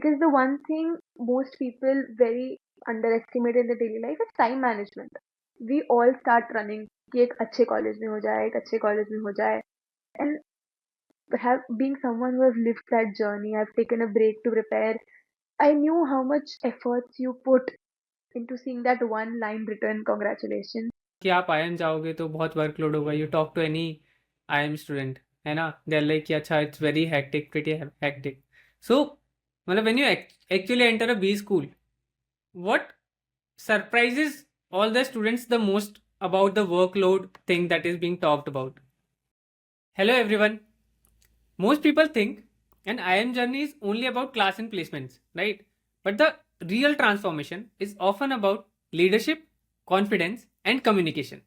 Because the one thing most people very underestimate in the daily life is time management. We all start running कि एक अच्छे college में हो जाए, एक अच्छे कॉलेज में हो जाए. And have being someone who has lived that journey, I've taken a break to prepare. I knew how much efforts you put into seeing that one line written, congratulations. कि आप आईएम जाओगे तो बहुत workload होगा. You talk to any IIM student, है ना, they are like कि अच्छा it's very hectic, pretty hectic. So मतलब when you actually enter a B school, what surprises all the students the most about the workload thing that is being talked about? Hello everyone. Most people think an IIM journey is only about class and placements, right? But the real transformation is often about leadership, confidence, and communication.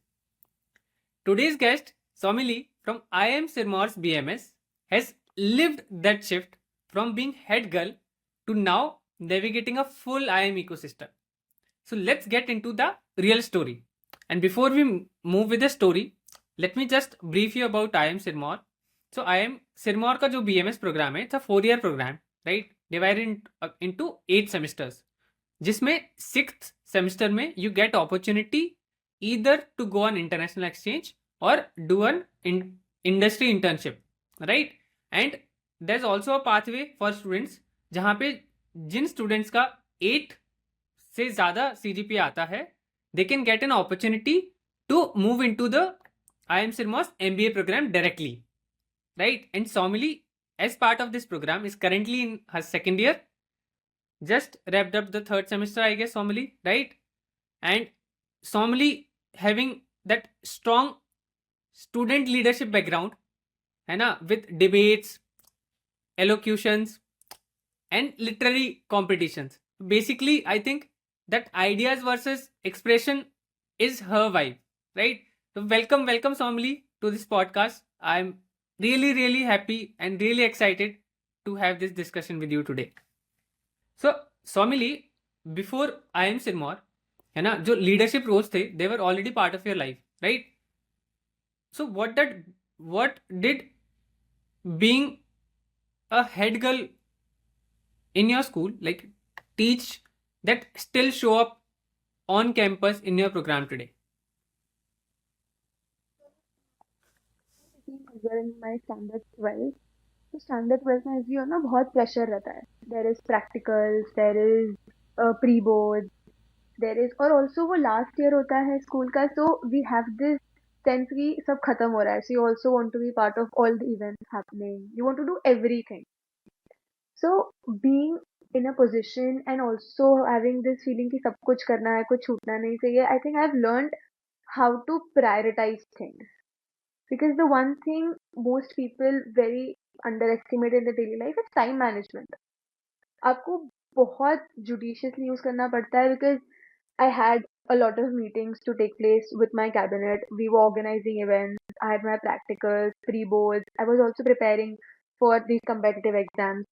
Today's guest, Soumili from IIM Sirmaur's BMS, has lived that shift from being head girl to now navigating a full IIM ecosystem. So let's get into the real story. And before we move with the story, let me just brief you about IIM Sirmaur. So IIM Sirmaur का जो BMS program है, it's a 4-year program, right? Divided into 8 semesters. जिसमें 6th semester में you get opportunity either to go on international exchange or do an industry internship, right? And there's also a pathway for students जहाँ पे जिन students का 8 से ज़्यादा CGPA आता है, they can get an opportunity to move into the IIM Sirmaur's MBA program directly, right? And Soumili, as part of this program, is currently in her second year. Just wrapped up the 3rd semester, I guess, Soumili, right? And Soumili having that strong student leadership background, है ना, with debates, elocutions, and literary competitions. Basically, I think that ideas versus expression is her vibe, right? So welcome Soumili to this podcast. I'm really happy and really excited to have this discussion with you today. So Soumili, before IIM Sirmaur, है ना, जो leadership roles थे, they were already part of your life, right? So what did being a head girl in your school like teach that still show up on campus in your program today? During my standard 12, तो standard 12 में भी हो ना बहुत pressure रहता है. There is practicals, there is pre-boards, there is और also वो last year होता है school का, so we have this sense कि सब खत्म हो रहा है, so you also want to be part of all the events happening. You want to do everything. So being in a position and also having this feeling कि सब कुछ करना है, कुछ छूटना नहीं चाहिए, I think I've learned how to prioritize things. Because the one thing most people very underestimate in the daily life is time management. आपको बहुत judiciously use करना पड़ता है because I had a lot of meetings to take place with my cabinet. We were organizing events. I had my practicals, pre-boards. I was also preparing for these competitive exams.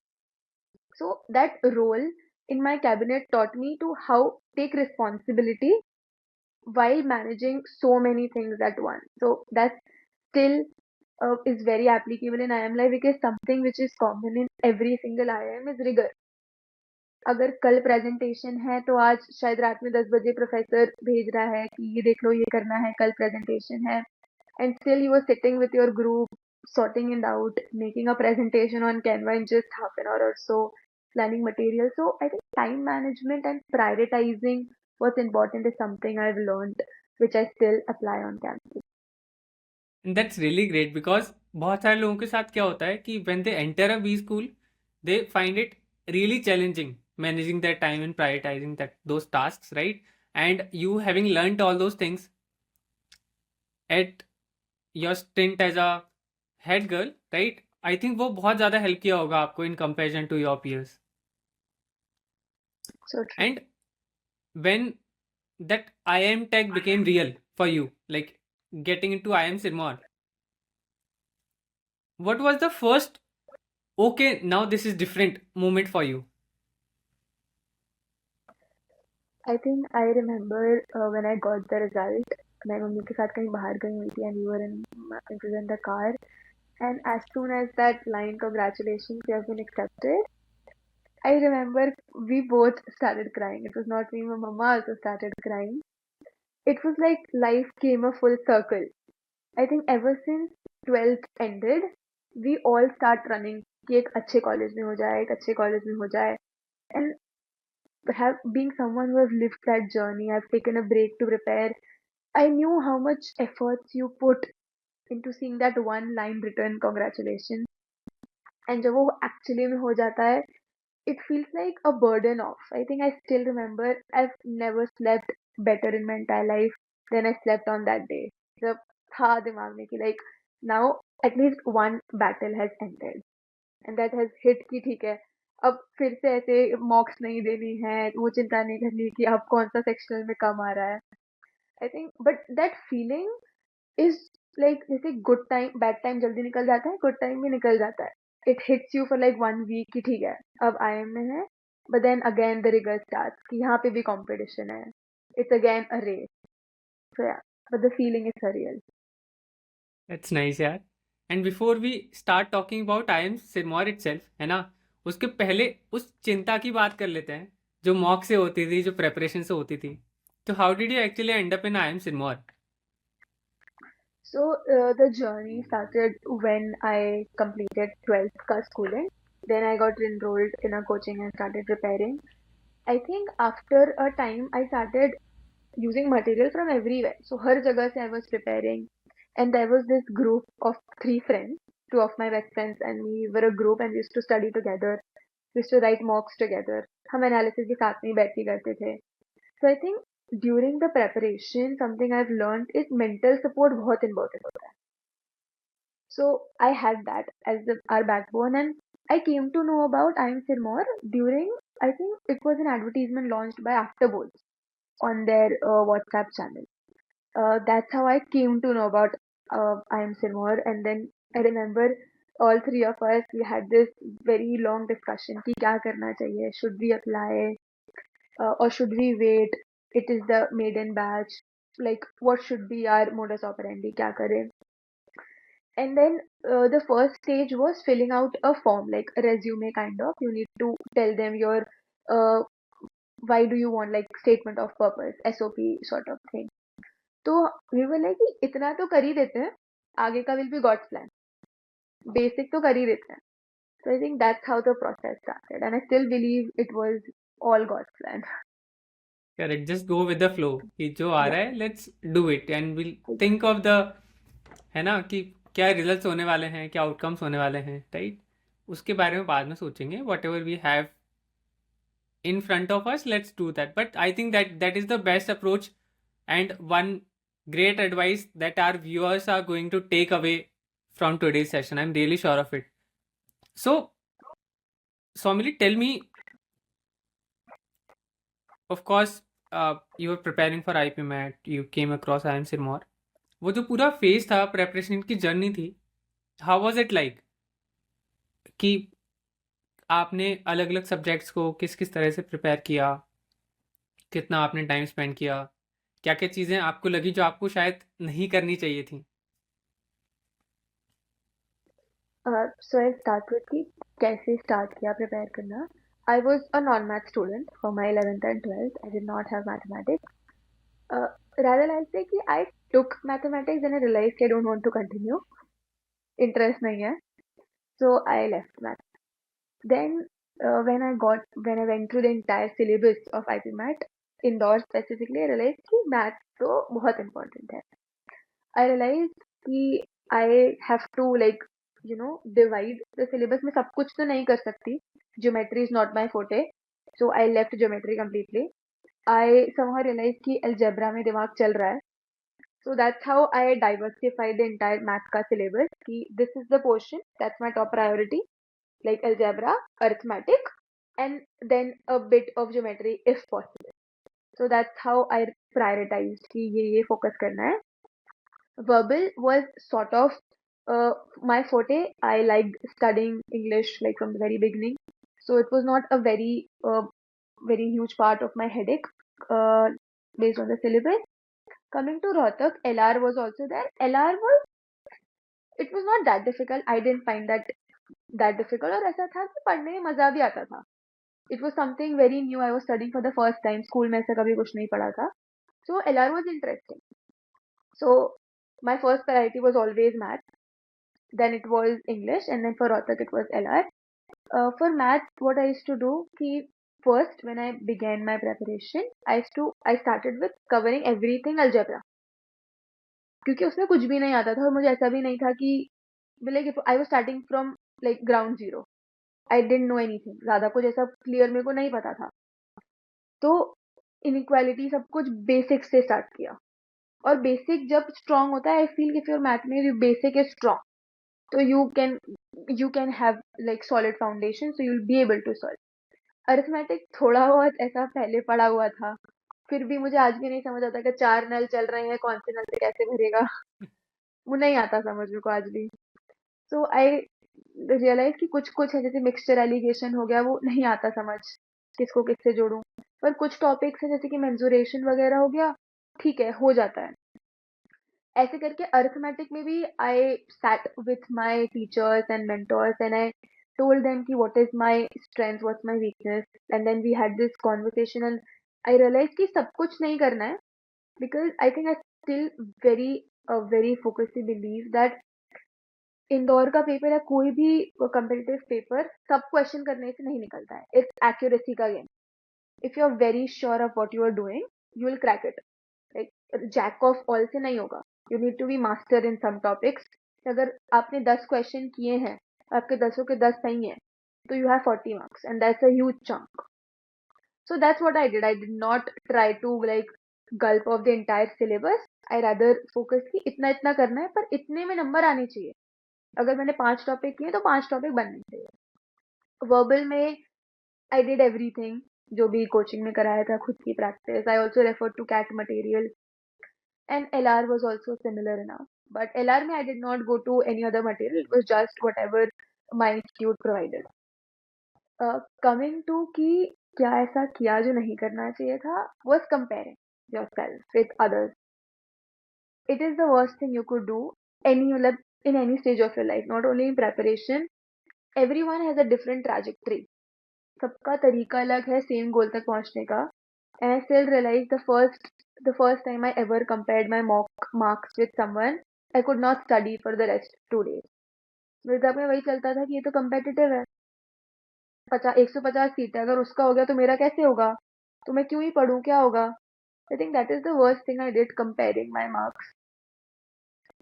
So that role in my cabinet taught me to how take responsibility while managing so many things at once. So that still is very applicable in IIM life because something which is common in every single IIM is rigor. अगर कल presentation है तो आज शायद रात में 10 बजे professor भेज रहा है कि ये देख लो ये करना है कल प्रेजेंटेशन है and still you were sitting with your group sorting it out making a presentation on Canva in just half an hour or so planning material. So I think time management and prioritizing what's important is something I've learned which I still apply on campus. And that's really great because बहुत सारे लोगों के साथ क्या होता है कि when they enter a B school, they find it really challenging managing their time and prioritizing those tasks, right? And you having learned all those things at your stint as a head girl, right? I think वो बहुत ज़्यादा help किया होगा आपको in comparison to your peers. So true. And when that IIM tech became real for you, like getting into IIM Sirmaur, what was the first, okay, now this is different moment for you? I think I remember when I got the result. मैं mummy के साथ कहीं बाहर गई हुई थी and we were in the car and as soon as that line congratulations you have been accepted, I remember we both started crying. It was not me, my mama also started crying. It was like life came a full circle. I think ever since 12th ended, we all start running कि एक अच्छे college में हो जाए, एक अच्छे college में हो जाए. And have being someone who has lived that journey, I've taken a break to prepare. I knew how much efforts you put into seeing that one line written, congratulations. And जब वो actually में हो जाता है, it feels like a burden off. I think I still remember I've never slept better in my entire life than I slept on that day. जब था दिमाग में कि like now at least one battle has ended and that has hit कि ठीक है अब फिर से ऐसे मॉक्स नहीं देनी है वो चिंता नहीं करनी कि अब कौन सा सेक्शनल में कम आ रहा है. I think but that feeling is like जैसे गुड टाइम बैड टाइम जल्दी निकल जाता है गुड टाइम भी निकल जाता है. It hits you for like 1 week कि ठीक है अब आईएम में है बट देन अगेन द रिगल स्टार्ट कि यहाँ पे भी कंपटीशन है. It's again a race. So yeah but the feeling is surreal. That's nice यार. And before we start talking about I M Sirmaur itself, है ना, उसके पहले उस चिंता की बात कर लेते हैं जो मॉक से होती थी, जो प्रेपरेशन से होती थी. तो how did you actually and up in I M Sirmaur? So the journey started when I completed 12th का schooling. Then I got enrolled in a coaching and started preparing. I think after a time I started using material from everywhere. So हर जगह से I was preparing. And there was this group of 3 friends, two of my best friends and we were a group and we used to study together. We used to write mocks together. हम analysis के साथ में ही बैठ के करते थे. So I think during the preparation, something I've learned is mental support बहुत important होता है. So I had that as our backbone, and I came to know about IIM Sirmaur during, I think it was an advertisement launched by Afterbolts on their WhatsApp channel. That's how I came to know about IIM Sirmaur, and then I remember all three of us we had this very long discussion कि क्या करना चाहिए, should we apply or should we wait? It is the maiden batch. Like what should be our modus operandi? क्या करें? And then the first stage was filling out a form, like a resume kind of. You need to tell them your why do you want like statement of purpose, SOP sort of thing. तो we were like कि इतना तो कर ही देते हैं, आगे का will be God's plan. Basic तो कर ही देते हैं. So I think that's how the process started, and I still believe it was all God's plan. Correct, just go with the flow कि जो आ Yeah. रहा है let's do it and will think of the, है ना, कि क्या results होने वाले हैं, क्या आउटकम्स होने वाले हैं, राइट. उसके बारे में बाद में सोचेंगे. Whatever we have in front of us, let's do that. But I think that is the best approach and one great advice that our viewers are going to take away from today's session. I'm really sure of it. So Soumili, tell me, of course, you were preparing for IPMAT, you came across IIM Sirmaur. वो जो पूरा phase था, preparation की journey थी, how was it like कि आपने अलग अलग सब्जेक्ट्स को किस किस तरह से प्रिपेयर किया, कितना आपने टाइम स्पेंड किया, क्या क्या चीज़ें आपको लगी जो आपको शायद नहीं करनी चाहिए थी? So I'll start with कि कैसे start किया prepare करना. I was a non-math student for my 11th and 12th. I did not have mathematics. Rather I'll say कि I took mathematics and I realized I don't want to continue. Interest नहीं है. So I left math. Then when I went through the entire syllabus of IPMAT, Indore specifically, I realized कि math तो बहुत important है. I realized कि I have to like divide the syllabus. में सब कुछ तो नहीं कर सकती. Geometry is not my forte, so I left geometry completely. I somehow realized कि algebra में दिमाग चल रहा है. So that's how I diversified the entire math का syllabus. कि this is the portion that's my top priority, like algebra, arithmetic, and then a bit of geometry if possible. So that's how I prioritized कि ये focus करना है. Verbal was sort of my forte. I liked studying English like from the very beginning, so it was not a very huge part of my headache based on the syllabus. Coming to Rohtak, LR was also there. LR was it was not that difficult. I didn't find that difficult और ऐसा था कि पढ़ने में मजा भी आता था. It was something very new. I was studying for the first time. School में ऐसा कभी कुछ नहीं पढ़ा था. So LR was interesting. So my first priority was always math. Then it was English, and then for Rohtak it was LR. For math, what I used to do, कि first when I began my preparation, I started with covering everything algebra. क्योंकि उसमें कुछ भी नहीं आता था और मुझे ऐसा भी नहीं था कि like I was starting from like ground zero. I didn't know anything. ज़्यादा कुछ ऐसा क्लियर मेरे को नहीं पता था. तो इनइक्वालिटी सब कुछ बेसिक से स्टार्ट किया. और बेसिक जब स्ट्रांग होता है, I feel if your math में बेसिक इज स्ट्रांग, तो you can have like solid foundation, so you will be able to solve. Arithmetic थोड़ा बहुत ऐसा पहले पढ़ा हुआ था, फिर भी मुझे आज भी नहीं समझ आता कि 4 नल चल रहे हैं, कौन से नल से कैसे भरेगा. वो नहीं आता समझ मेरे को आज भी. सो आई रियलाइज कि कुछ कुछ है, जैसे मिक्सचर एलिगेशन हो गया, वो नहीं आता समझ, किसको किससे जोड़ूं. पर कुछ टॉपिक्स है जैसे कि मेंसुरेशन वगैरह हो गया, ठीक है, हो जाता है. ऐसे करके अरिथमेटिक में भी I sat with my teachers and mentors and I told them ki what is my strength, what's my weakness, and then we had this conversation and I realized कि सब कुछ नहीं करना है, because I think I still very focusedly believe that Indore का paper या कोई भी competitive पेपर सब क्वेश्चन करने से नहीं निकलता है. इट्स एक्यूरेसी का game. If you are very sure of what you are doing, you will crack it. Like jack of all से नहीं होगा. You need to be master in some topics. अगर आपने 10 क्वेश्चन किए हैं, आपके 10 के 10 सही हैं, तो you have 40 marks and that's a huge chunk. So that's what I did. I did not try to like gulp of the entire syllabus. I rather focus कि इतना इतना करना है, पर इतने में नंबर आने चाहिए. अगर मैंने 5 टॉपिक किए तो 5 टॉपिक बनने चाहिए. वर्बल में आई डिड एवरीथिंग, जो भी कोचिंग में कराया था, खुद की practice. I also refer to CAT material. And LR was also similar enough. But LR में I did not go to any other material. It was just whatever my institute provided. Coming to कि क्या ऐसा किया जो नहीं करना चाहिए था, was comparing yourself with others. It is the worst thing you could do in any stage of your life, not only in preparation. Everyone has a different trajectory. सबका तरीका अलग है सेम गोल तक पहुंचने का. And I still realize the first time I ever compared my mock marks with someone, I could not study for the rest 2 days. मेरे दिमाग में वही चलता था कि ये तो competitive है. 150 सीट है, अगर उसका हो गया तो मेरा कैसे होगा, तो मैं क्यों ही पढ़ूं, क्या होगा. I think that is the worst thing I did, comparing my marks.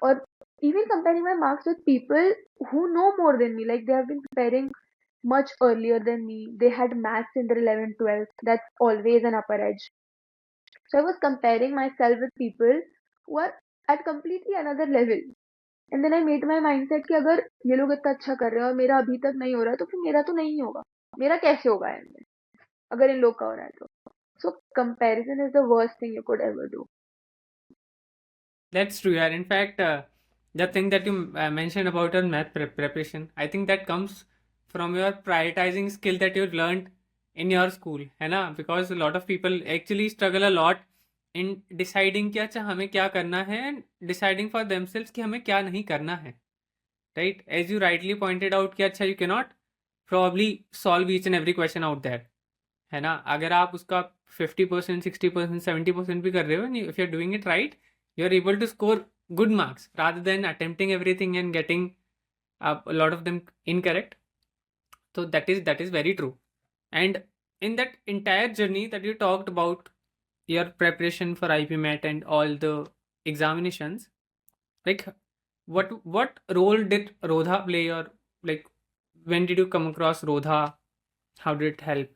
Or even comparing my marks with people who know more than me, like they have been preparing much earlier than me. They had maths in their 11th, 12th. That's always an upper edge. So I was comparing myself with people who are at completely another level. And then I made my mindset कि अगर ये लोग इतना अच्छा कर रहे हैं और मेरा अभी तक नहीं हो रहा है, तो फिर मेरा तो नहीं होगा. मेरा कैसे होगा इनमें, अगर इन लोग का हो रहा है तो. So comparison is the worst thing you could ever do. That's true, yeah. In fact, the thing that you mentioned about your math preparation, I think that comes from your prioritizing skill that you've learned in your school, है ना? Because a lot of people actually struggle a lot in deciding कि अच्छा हमें क्या करना है and deciding for themselves कि हमें क्या नहीं करना है, right? As you rightly pointed out कि अच्छा you cannot probably solve each and every question out there, है ना? अगर आप उसका 50%, 60%, 70% भी कर रहे हो, if you're doing it right, you're able to score good marks rather than attempting everything and getting a lot of them incorrect. So that is very true. And in that entire journey that you talked about, your preparation for IPMAT and all the examinations, like what role did Rodha play, or like when did you come across Rodha? How did it help?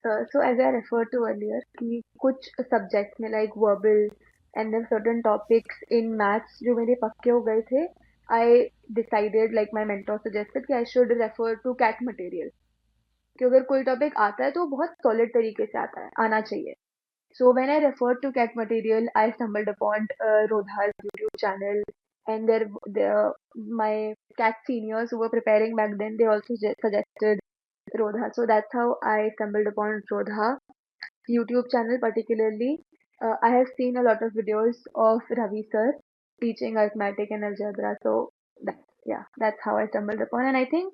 So as I referred to earlier, कि कुछ subjects में like verbal and then certain topics in maths जो मेरे पक्के हो गए थे, I decided, like my mentor suggested, कि I should refer to CAT material. कि अगर कोई टॉपिक आता है तो बहुत सॉलिड तरीके से आना चाहिए. So when I referred to CAT material, I stumbled upon Rodha's YouTube channel, and my CAT seniors who were preparing back then, they also suggested Rodha. So that's how I stumbled upon Rodha YouTube channel particularly. I have seen a lot of videos of Ravi sir teaching arithmetic and algebra. So that's how I stumbled upon. And I think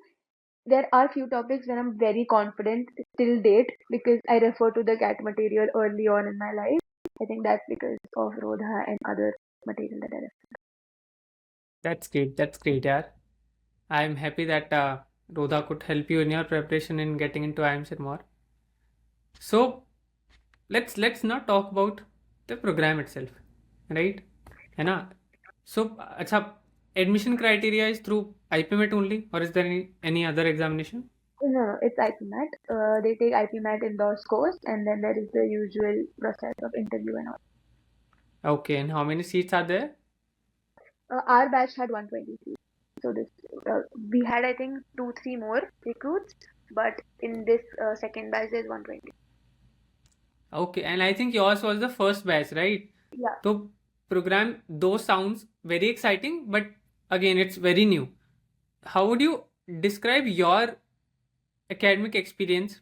there are few topics where I'm very confident till date because I refer to the CAT material early on in my life. I think that's because of Rodha and other material that I refer. That's great. That's great, yeah. I'm happy that Rodha could help you in your preparation in getting into IIM Sirmaur. So let's not talk about the program itself, right? है ना? So अच्छा, admission criteria is through IPMET only, or is there any other examination? No, it's IPMAT. They take IPMAT in those course, and then there is the usual process of interview and all. Okay, and how many seats are there? Our batch had 120 seats. So this we had I think 2-3 more recruits, but in this second batch there's 120. Okay, and I think yours was the first batch, right? Yeah. So program, those sounds very exciting, but again, it's very new. How would you describe your academic experience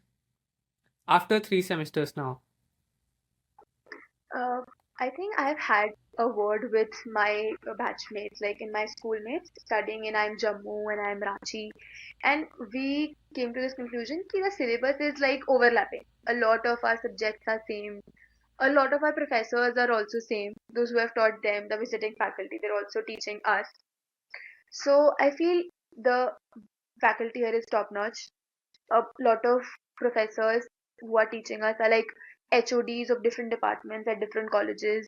after 3 semesters now? Uh, I think I've had a word with my batchmates, like in my schoolmates, studying in I'm Jammu and I'm Ranchi, and we came to this conclusion that the syllabus is like overlapping. A lot of our subjects are same. A lot of our professors are also same. Those who have taught them, the visiting faculty, they're also teaching us. So I feel the faculty here is top notch. A lot of professors who are teaching us are like HODs of different departments at different colleges.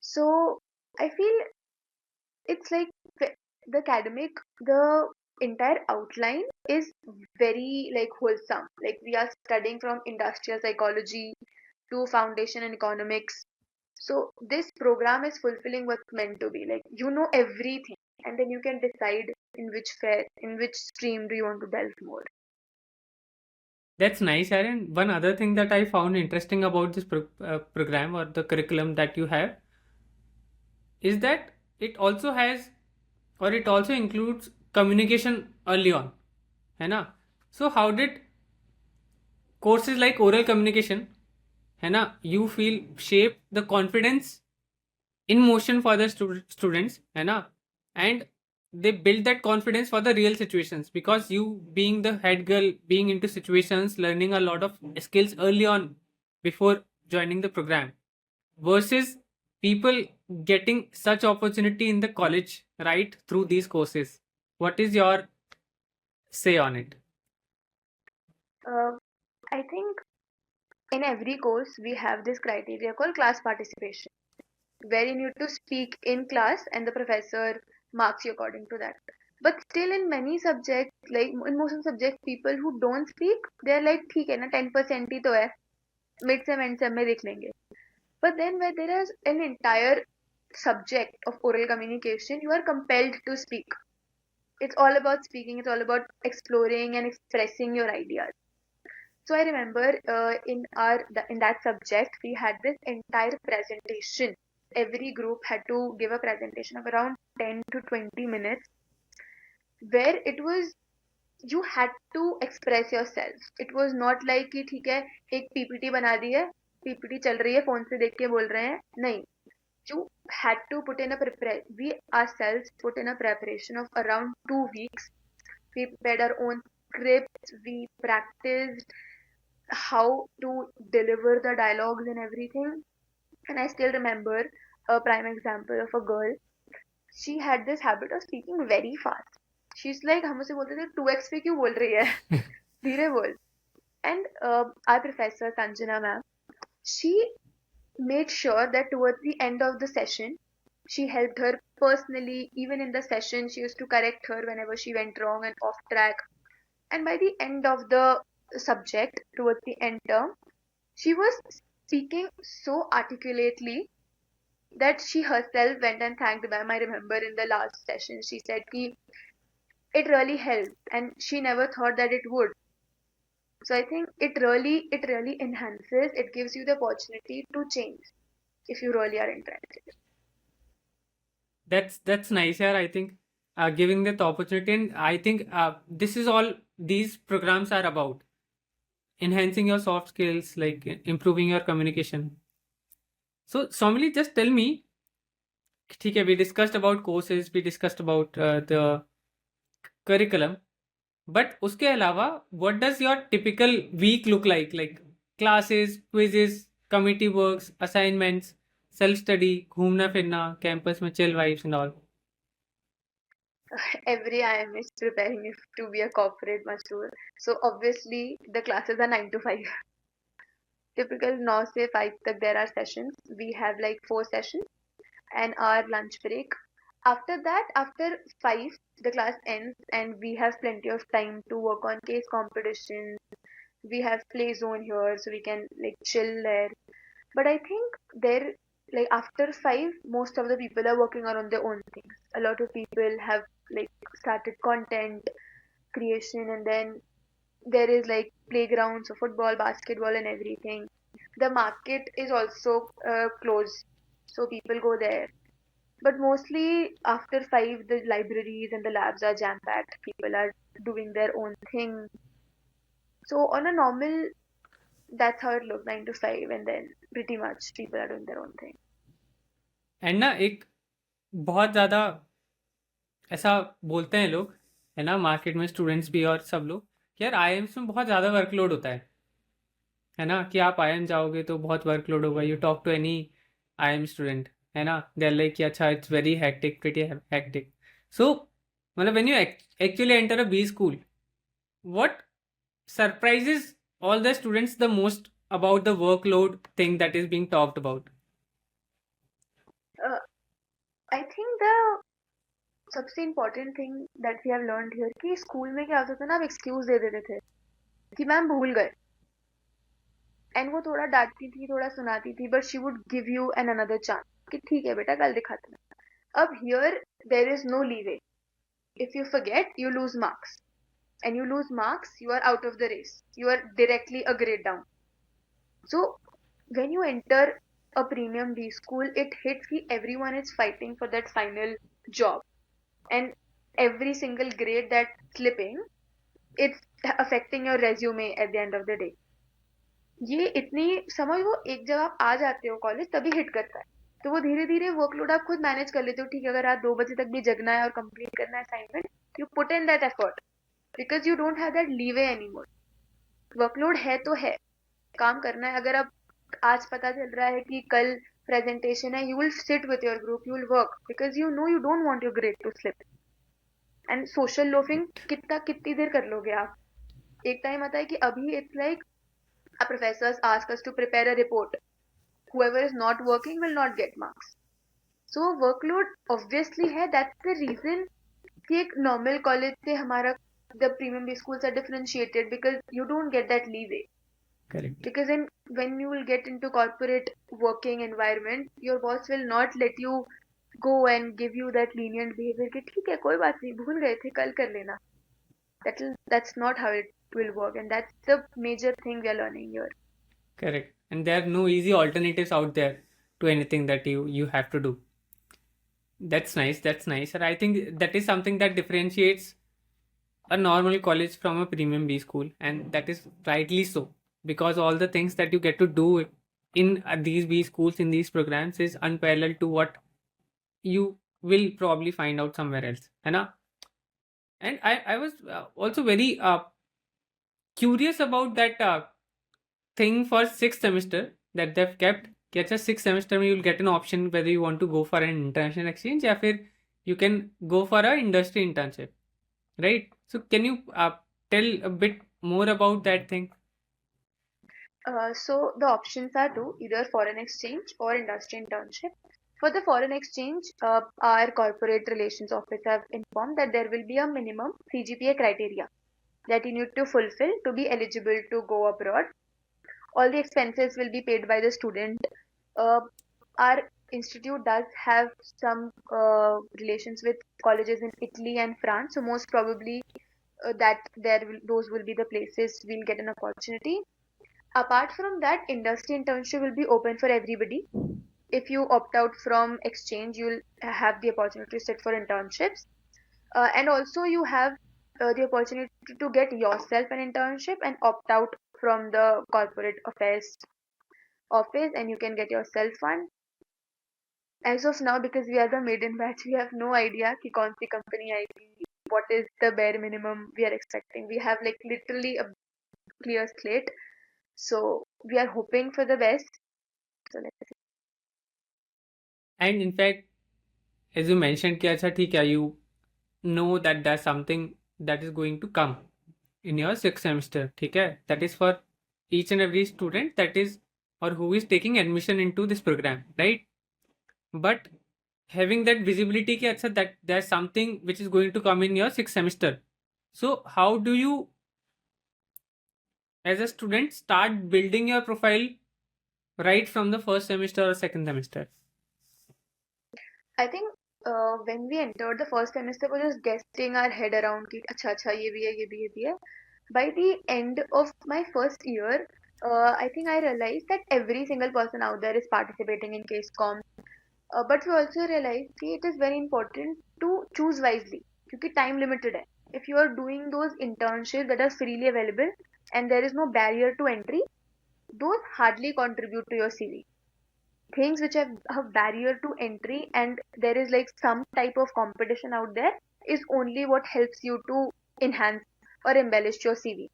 So I feel it's like the academic, the entire outline is very like wholesome. Like we are studying from industrial psychology to foundation and economics. So this program is fulfilling what's meant to be. Like you know everything, and then you can decide in which stream do you want to delve more. That's nice, Aaron. One other thing that I found interesting about this program or the curriculum that you have is that it also has, or it also includes communication early on, है ना? So how did courses like oral communication, है ना, you feel shape the confidence in motion for the students, है ना, and they build that confidence for the real situations, because you being the head girl, being into situations, learning a lot of skills early on before joining the program, versus people getting such opportunity in the college right through these courses. What is your say on it? Uh, I think in every course we have this criteria called class participation, where you need to speak in class and the professor marks you according to that. But still in many subjects, like in most of the subjects, people who don't speak, they're like ठीक है ना 10% ही तो है, mid sem end sem में देख लेंगे. But then where there is an entire subject of oral communication, you are compelled to speak. It's all about speaking, it's all about exploring and expressing your ideas. So I remember in that subject we had this entire presentation. Every group had to give a presentation of around 10 to 20 minutes, where it was you had to express yourself. It was not like कि ठीक है एक PPT बना दी है, PPT चल रही है phone से देख के बोल रहे हैं, नहीं. You had to put in we ourselves put in a preparation of around 2 weeks. We prepared our own scripts, we practiced how to deliver the dialogues and everything. And I still remember a prime example of a girl. She had this habit of speaking very fast. She's like हम उसे बोलते थे 2x पे क्यों बोल रही है धीरे बोल. And our professor Sanjana ma'am, she made sure that towards the end of the session she helped her personally. Even in the session she used to correct her whenever she went wrong and off track. And by the end of the subject, towards the end term, she was speaking so articulately that she herself went and thanked them. I remember in the last session she said ki it really helped and she never thought that it would. So I think it really enhances, it gives you the opportunity to change if you really are interested. That's nice, yeah. I think giving that opportunity, and I think this is all these programs are about: enhancing your soft skills, like improving your communication. So Somili, just tell me, ठीक है, we discussed about courses, we discussed about the curriculum, but उसके अलावा what does your typical week look like classes, quizzes, committee works, assignments, self study, घूमना फिरना, campus में chill vibes and all. Every IIM is preparing it to be a corporate mature. So obviously the classes are 9 to 5. Typical 9 से 5 तक there are sessions. We have like 4 sessions and our lunch break. After that, after 5, the class ends and we have plenty of time to work on case competitions. We have play zone here so we can like chill there. But I think there, like after 5, most of the people are working on their own things. A lot of people have like started content creation, and then there is like playgrounds for football, basketball, and everything. The market is also closed, so people go there. But mostly after 5, the libraries and the labs are jam packed. People are doing their own thing. So on a normal, that's how it looks, 9 to 5, and then pretty much people are doing their own thing. And ना एक बहुत ज़्यादा ऐसा बोलते हैं लोग, है ना, मार्केट में स्टूडेंट्स भी और सब लोग, कि यार आईएम्स में बहुत ज़्यादा वर्कलोड होता है ना, कि आप आईएम जाओगे तो बहुत वर्कलोड होगा. You talk to any IIM student, है ना, दे आर लाइक कि अच्छा it's very hectic, pretty hectic. So मतलब when you actually enter a B school, what surprises all the students the most about the workload thing that is being talked about? I think the सबसे important thing that we have learned here कि school में क्या होता था ना, आप excuse दे देते थे कि मैम भूल गए, एंड वो थोड़ा डांटती थी, थोड़ा सुनाती थी, but she would give you an another chance कि ठीक है बेटा कल दिखाते हैं. अब here there is no leeway. If you forget you lose marks, and you lose marks, you are out of the race. You are directly a grade down. So when you enter a premium B school, it hits that everyone is fighting for that final job, and every single grade that's slipping, it's affecting your resume at the end of the day. ये इतनी समझ, वो एक जब आप आ जाते हो college तभी हिट करता है. तो वो धीरे धीरे वर्कलोड आप खुद मैनेज कर लेते हो. ठीक है, अगर रात 2 बजे तक भी जगना है और कंप्लीट करना है assignment, you put in that effort because you don't have that leeway anymore. Workload है तो है, काम करना है. अगर अब आज पता चल रहा है कि कल प्रेजेंटेशन है, you will sit with your group, you will work because you know you don't want your grade to slip. And social loafing कितनी देर कर लोगे आप. एक टाइम आता है कि अभी it's like our professors ask us to prepare a report. Whoever is not working will not get marks. So workload obviously है. That's the reason कि एक normal college से हमारा the premium B schools are differentiated because you don't get that leeway. Correct. Because when you will get into corporate working environment, your boss will not let you go and give you that lenient behavior कि ठीक है कोई बात नहीं, भूल गए थे कल कर लेना. That's not how it will work, and that's the major thing we are learning here. Correct. And there are no easy alternatives out there to anything that you have to do. That's nice. And I think that is something that differentiates a normal college from a premium B school, and that is rightly so, because all the things that you get to do in these B schools, in these programs, is unparalleled to what you will probably find out somewhere else, है ना. And I was also very curious about that thing for 6th semester that they've kept कि अच्छा 6th semester में you'll get an option whether you want to go for an international exchange या फिर you can go for a industry internship, right? So can you tell a bit more about that thing? So the options are two, either foreign exchange or industry internship. For the foreign exchange, our corporate relations office have informed that there will be a minimum CGPA criteria that you need to fulfill to be eligible to go abroad. All the expenses will be paid by the student. Our institute does have some relations with colleges in Italy and France, so most probably those will be the places we'll get an opportunity. Apart from that, industry internship will be open for everybody. If you opt out from exchange, you'll have the opportunity to sit for internships. And also you have the opportunity to get yourself an internship and opt out from the corporate affairs office, and you can get yourself one. As of now, because we are the maiden batch, we have no idea कि कौन सी company आएगी. what is the bare minimum we are expecting. We have like literally a clear slate, so we are hoping for the best. So let's see. And in fact, as you mentioned, कि अच्छा ठीक है, you know that there's something that is going to come in your sixth semester, ठीक है? That is for each and every student that is or who is taking admission into this program, right? But having that visibility कि अच्छा that there's something which is going to come in your sixth semester. So how do you as a student start building your profile right from the first semester or second semester? I think when we entered the first semester, we were just getting our head around कि अच्छा अच्छा ये भी है ये भी ये भी है. By the end of my first year, I think I realized that every single person out there is participating in CaseCom. But we also realized that it is very important to choose wisely क्योंकि time limited है. If you are doing those internships that are freely available and there is no barrier to entry, those hardly contribute to your CV. Things which have a barrier to entry and there is like some type of competition out there is only what helps you to enhance or embellish your CV.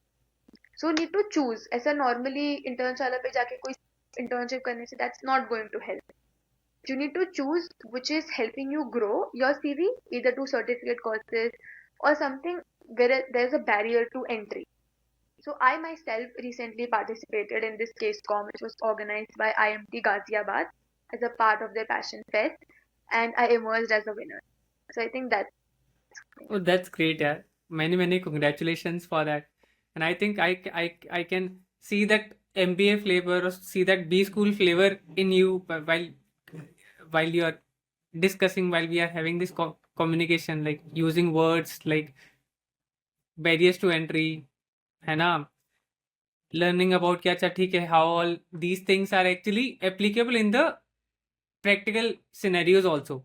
So need to choose. ऐसा normally internship पे जाके कोई internship करने से that's not going to help. You need to choose which is helping you grow your CV either to certificate courses or something where there's a barrier to entry. So I myself recently participated in this CaseCom, which was organized by IMT Ghaziabad as a part of their Passion Fest, and I emerged as a winner. So I think that's Oh, that's great, yeah. Many congratulations for that. And I think I can see that MBA flavor or see that B school flavor in you while you are discussing, while we are having this communication, like using words like barriers to entry, है ना? Learning about क्या अच्छा ठीक है, how all these things are actually applicable in the practical scenarios also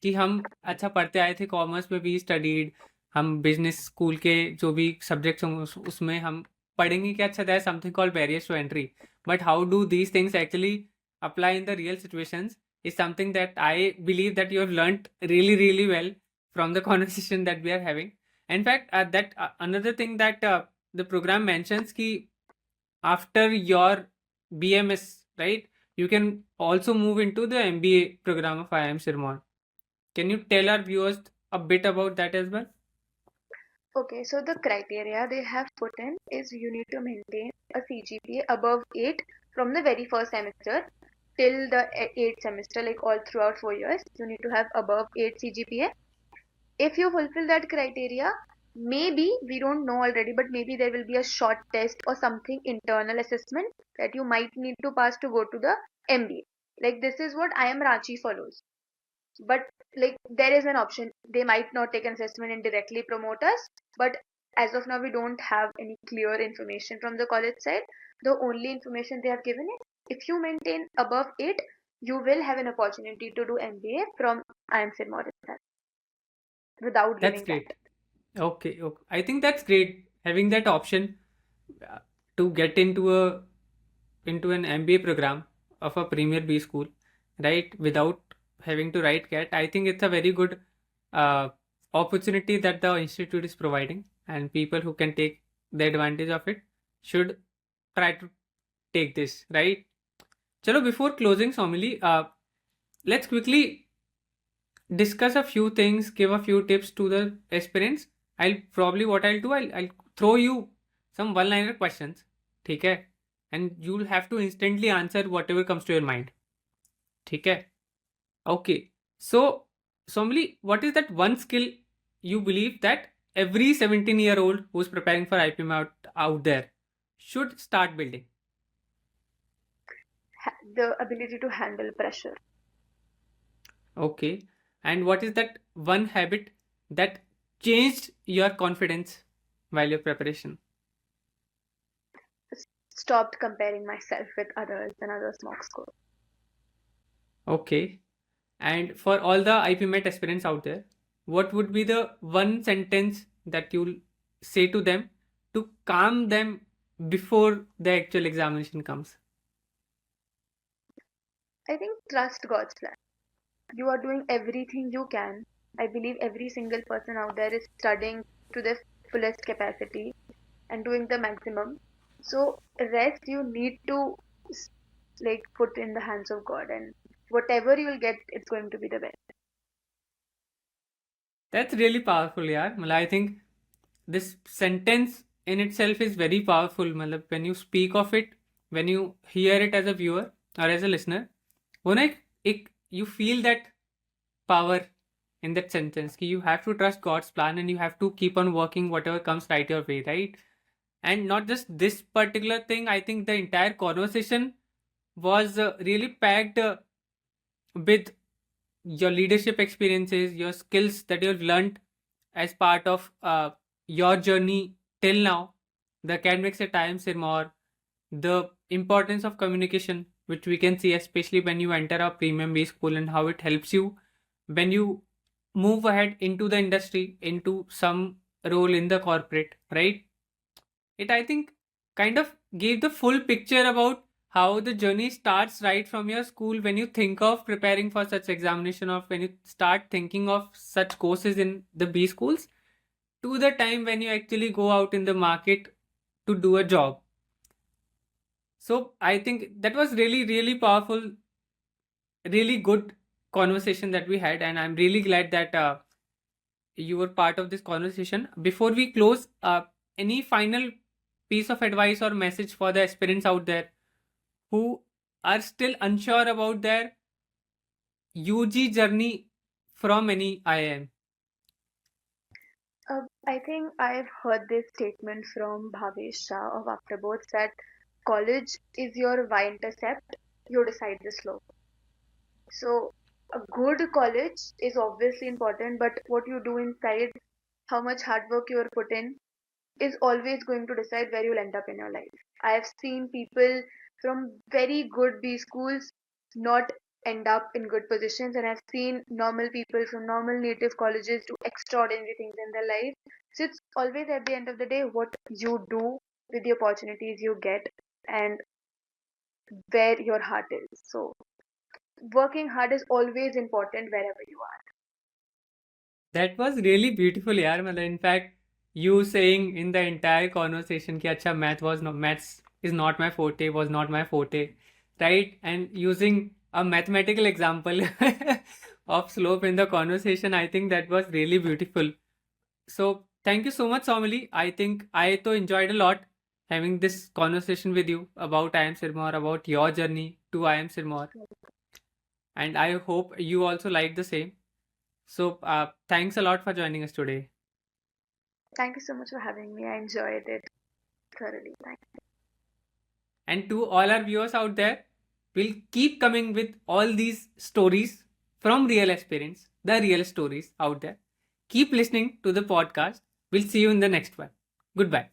कि हम अच्छा पढ़ते आए थे कॉमर्स में भी स्टडीड हम बिजनेस स्कूल के जो भी सब्जेक्ट्स होंगे उसमें हम पढ़ेंगे कि अच्छा that something called barriers to entry but how do these things actually apply in the real situations is something that I believe that you have learned really well from the conversation that we are having. In fact, that another thing that the program mentions ki after your BMS, right, you can also move into the MBA program of IIM Sirmaur. Can you tell our viewers a bit about that as well? okay. So the criteria they have put in is you need to maintain a CGPA above 8 from the very first semester till the 8th semester, like all throughout 4 years. You need to have above 8 CGPA. If you fulfill that criteria, maybe we don't know already, but maybe there will be a short test or something internal assessment that you might need to pass to go to the MBA. Like this is what IIM Ranchi follows. But like there is an option. They might not take an assessment and directly promote us, but as of now we don't have any clear information from the college side. The only information they have given is if you maintain above 8, you will have an opportunity to do MBA from IIM Sirmaur itself without That's giving that. great. Okay. I think that's great having that option uh, to get into an MBA program of a premier B school, right? Without having to write CAT. I think it's a very good uh, opportunity that the institute is providing, and people who can take the advantage of it should try to take this, right? Chalo, before closing, Soumili, let's quickly discuss a few things, give a few tips to the aspirants. I'll probably what I'll do, I'll throw you some one-liner questions, ठीक है? And you'll have to instantly answer whatever comes to your mind, ठीक है? Okay. So, Soumili, what is that one skill you believe that every 17-year-old who's preparing for IPM out there should start building? The ability to handle pressure. Okay. And what is that one habit that changed your confidence while your preparation? Stopped comparing myself with others and others' mock score. Okay. And for all the IPMET aspirants out there, what would be the one sentence that you'll say to them to calm them before the actual examination comes? I think trust God's plan. You are doing everything you can. I believe every single person out there is studying to their fullest capacity and doing the maximum. So rest you need to s- like put in the hands of God, and whatever you will get, it's going to be the best. That's really powerful, yaar. Matlab, I think this sentence in itself is very powerful. Matlab, when you speak of it, when you hear it as a viewer or as a listener, वो ना you feel that power in that sentence. कि you have to trust God's plan and you have to keep on working whatever comes right your way, right? And not just this particular thing. I think the entire conversation was really packed with your leadership experiences, your skills that you've learned as part of your journey till now, the academics at IIM Sirmaur, the importance of communication, which we can see especially when you enter a premium based school and how it helps you when you move ahead into the industry, into some role in the corporate, right? It, I think, kind of gave the full picture about how the journey starts right from your school when you think of preparing for such examination, or when you start thinking of such courses in the B schools, to the time when you actually go out in the market to do a job. So I think that was really, really powerful, really good conversation that we had, and I'm really glad that you were part of this conversation. Before we close, any final piece of advice or message for the aspirants out there who are still unsure about their UG journey from any IIM? I think I've heard this statement from Bhavesh Shah of Afterboards that college is your y-intercept, you decide the slope. So a good college is obviously important, but what you do inside, how much hard work you are put in, is always going to decide where you'll end up in your life. I have seen people from very good B schools not end up in good positions, and I've seen normal people from normal native colleges do extraordinary things in their life. So it's always at the end of the day what you do with the opportunities you get and where your heart is. So working hard is always important wherever you are. That was really beautiful, yaar. Matlab, in fact, you saying in the entire conversation कि अच्छा maths is not my forte, was not my forte, right? And using a mathematical example of slope in the conversation, I think that was really beautiful. So thank you so much, Soumili. I think I too enjoyed a lot having this conversation with you about IIM Sirmaur, about your journey to IIM Sirmaur, and I hope you also like the same. So thanks a lot for joining us today. Thank you so much for having me. I enjoyed it thoroughly. Thank you. And to all our viewers out there, we'll keep coming with all these stories from real experience, the real stories out there. Keep listening to the podcast. We'll see you in the next one. Goodbye.